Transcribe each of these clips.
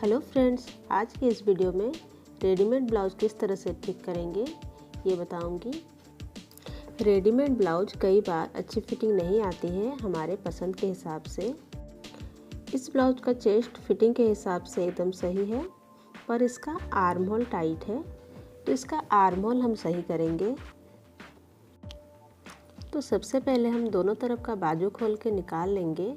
Hello friends, आज की इस वीडियो में रेडीमेड ब्लाउज़ किस तरह से ठीक करेंगे ये बताऊंगी। रेडीमेड ब्लाउज कई बार अच्छी फिटिंग नहीं आती है हमारे पसंद के हिसाब से। इस ब्लाउज का चेस्ट फिटिंग के हिसाब से एकदम सही है, पर इसका आर्म होल टाइट है, तो इसका आर्म होल हम सही करेंगे। तो सबसे पहले हम दोनों तरफ का बाजू खोल के निकाल लेंगे।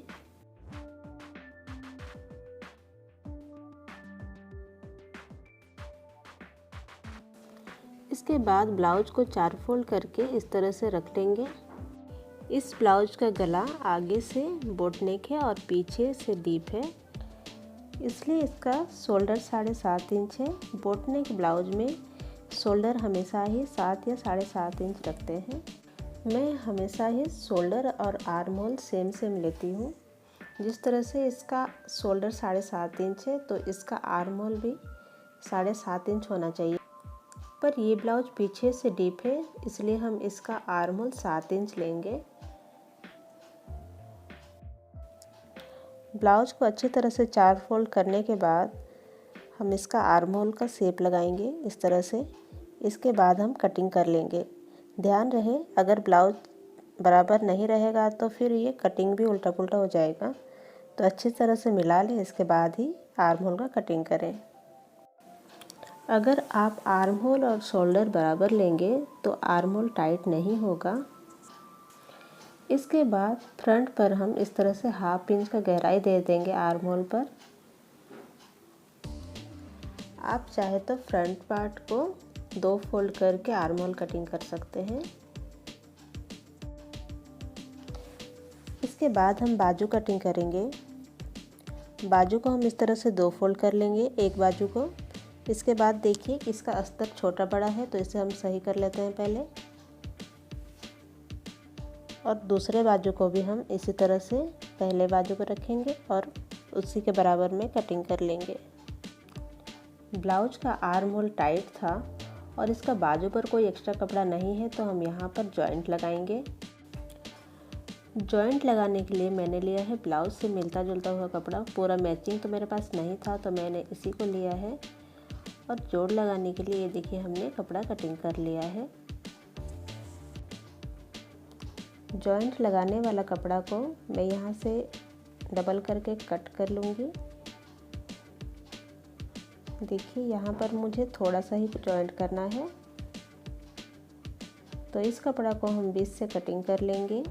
इसके बाद ब्लाउज को 4 फोल्ड करके इस तरह से रख लेंगे। इस ब्लाउज का गला आगे से बोट नेक है और पीछे से डीप है, इसलिए इसका शोल्डर 7.5 इंच है। बोट नेक ब्लाउज में शोल्डर हमेशा ही 7 या 7.5 इंच रखते हैं। मैं हमेशा ही शोल्डर और आर्म होल सेम लेती हूँ। जिस तरह से इसका शोल्डर 7.5 इंच है, तो इसका आर्म होल भी 7.5 इंच होना चाहिए। पर ये ब्लाउज पीछे से डीप है, इसलिए हम इसका आर्म होल 7 इंच लेंगे। ब्लाउज को अच्छी तरह से 4 फोल्ड करने के बाद हम इसका आर्म होल का शेप लगाएंगे इस तरह से। इसके बाद हम कटिंग कर लेंगे। ध्यान रहे, अगर ब्लाउज बराबर नहीं रहेगा तो फिर ये कटिंग भी उल्टा पुल्टा हो जाएगा, तो अच्छी तरह से मिला लें, इसके बाद ही आर्म होल का कटिंग करें। अगर आप आर्म होल और शोल्डर बराबर लेंगे तो आर्म होल टाइट नहीं होगा। इसके बाद फ्रंट पर हम इस तरह से 1/2 इंच का गहराई दे देंगे आर्म होल पर। आप चाहे तो फ्रंट पार्ट को 2 फोल्ड करके आर्म होल कटिंग कर सकते हैं। इसके बाद हम बाजू कटिंग करेंगे। बाजू को हम इस तरह से 2 फोल्ड कर लेंगे एक बाजू को। इसके बाद देखिए कि इसका अस्तर छोटा बड़ा है, तो इसे हम सही कर लेते हैं पहले। और दूसरे बाजू को भी हम इसी तरह से पहले बाजू को रखेंगे और उसी के बराबर में कटिंग कर लेंगे। ब्लाउज का आर्म होल टाइट था और इसका बाजू पर कोई एक्स्ट्रा कपड़ा नहीं है, तो हम यहाँ पर जॉइंट लगाएंगे। जॉइंट लगाने के लिए मैंने लिया है ब्लाउज से मिलता जुलता हुआ कपड़ा। पूरा मैचिंग तो मेरे पास नहीं था, तो मैंने इसी को लिया है। और जोड़ लगाने के लिए ये देखिए हमने कपड़ा कटिंग कर लिया है। जॉइंट लगाने वाला कपड़ा को मैं यहाँ से डबल करके कट कर लूँगी। देखिए यहाँ पर मुझे थोड़ा सा ही जॉइंट करना है, तो इस कपड़ा को हम बीच से कटिंग कर लेंगे।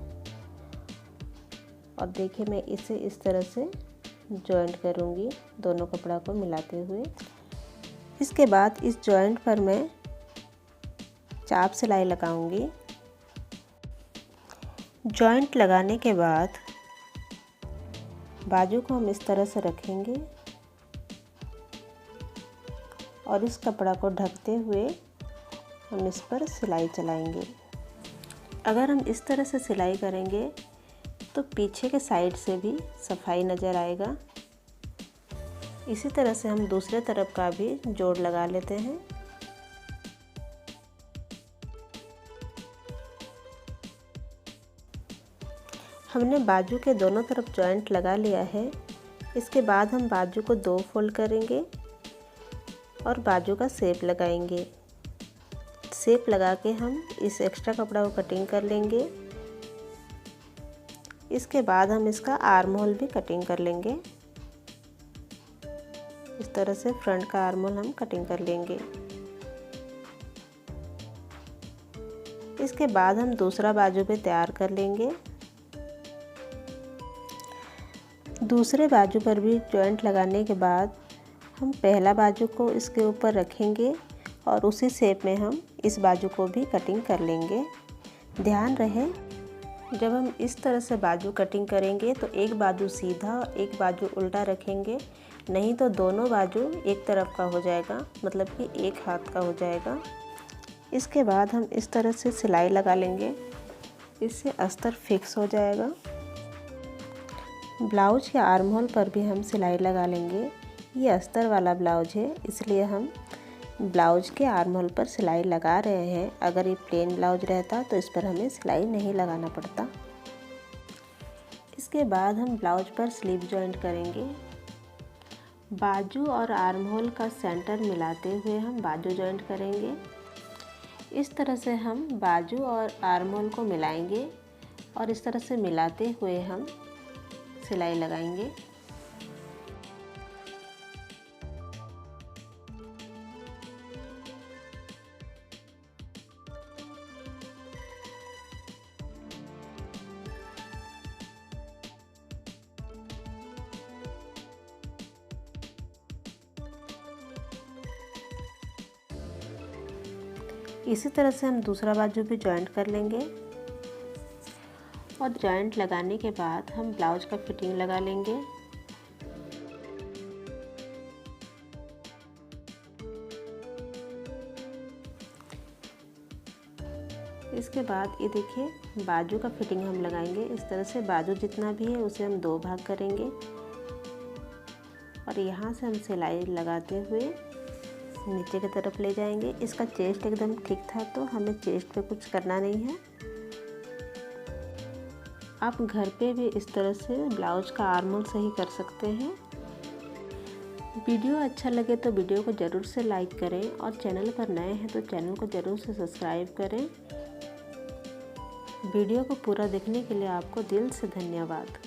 और देखिए मैं इसे इस तरह से जॉइंट करूँगी दोनों कपड़ा को मिलाते हुए। इसके बाद इस जॉइंट पर मैं चाप सिलाई लगाऊंगी। जॉइंट लगाने के बाद बाजू को हम इस तरह से रखेंगे और इस कपड़ा को ढकते हुए हम इस पर सिलाई चलाएंगे। अगर हम इस तरह से सिलाई करेंगे तो पीछे के साइड से भी सफाई नज़र आएगा। इसी तरह से हम दूसरे तरफ का भी जोड़ लगा लेते हैं। हमने बाजू के दोनों तरफ जॉइंट लगा लिया है। इसके बाद हम बाजू को 2 फोल्ड करेंगे और बाजू का शेप लगाएंगे। शेप लगा के हम इस एक्स्ट्रा कपड़ा को कटिंग कर लेंगे। इसके बाद हम इसका आर्म होल भी कटिंग कर लेंगे। इस तरह से फ्रंट का आर्म होल हम कटिंग कर लेंगे। इसके बाद हम दूसरा बाजू भी तैयार कर लेंगे। दूसरे बाजू पर भी जॉइंट लगाने के बाद हम पहला बाजू को इसके ऊपर रखेंगे और उसी शेप में हम इस बाजू को भी कटिंग कर लेंगे। ध्यान रहे, जब हम इस तरह से बाजू कटिंग करेंगे तो एक बाजू सीधा और एक बाजू उल्टा रखेंगे, नहीं तो दोनों बाजू एक तरफ का हो जाएगा, मतलब कि एक हाथ का हो जाएगा। इसके बाद हम इस तरह से सिलाई लगा लेंगे, इससे अस्तर फिक्स हो जाएगा। ब्लाउज के आर्म होल पर भी हम सिलाई लगा लेंगे। ये अस्तर वाला ब्लाउज है, इसलिए हम ब्लाउज के आर्म होल पर सिलाई लगा रहे हैं। अगर ये प्लेन ब्लाउज रहता तो इस पर हमें सिलाई नहीं लगाना पड़ता। इसके बाद हम ब्लाउज पर स्लीव जॉइंट करेंगे। बाजू और आर्म होल का सेंटर मिलाते हुए हम बाजू जॉइंट करेंगे। इस तरह से हम बाजू और आर्म होल को मिलाएंगे और इस तरह से मिलाते हुए हम सिलाई लगाएंगे। इसी तरह से हम दूसरा बाजू भी जॉइंट कर लेंगे और जॉइंट लगाने के बाद हम ब्लाउज का फिटिंग लगा लेंगे। इसके बाद ये देखिए बाजू का फिटिंग हम लगाएंगे। इस तरह से बाजू जितना भी है उसे हम 2 भाग करेंगे और यहाँ से हम सिलाई लगाते हुए नीचे की तरफ ले जाएंगे। इसका चेस्ट एकदम ठीक था तो हमें चेस्ट पे कुछ करना नहीं है। आप घर पे भी इस तरह से ब्लाउज का आर्म होल सही कर सकते हैं। वीडियो अच्छा लगे तो वीडियो को ज़रूर से लाइक करें और चैनल पर नए हैं तो चैनल को ज़रूर से सब्सक्राइब करें। वीडियो को पूरा देखने के लिए आपको दिल से धन्यवाद।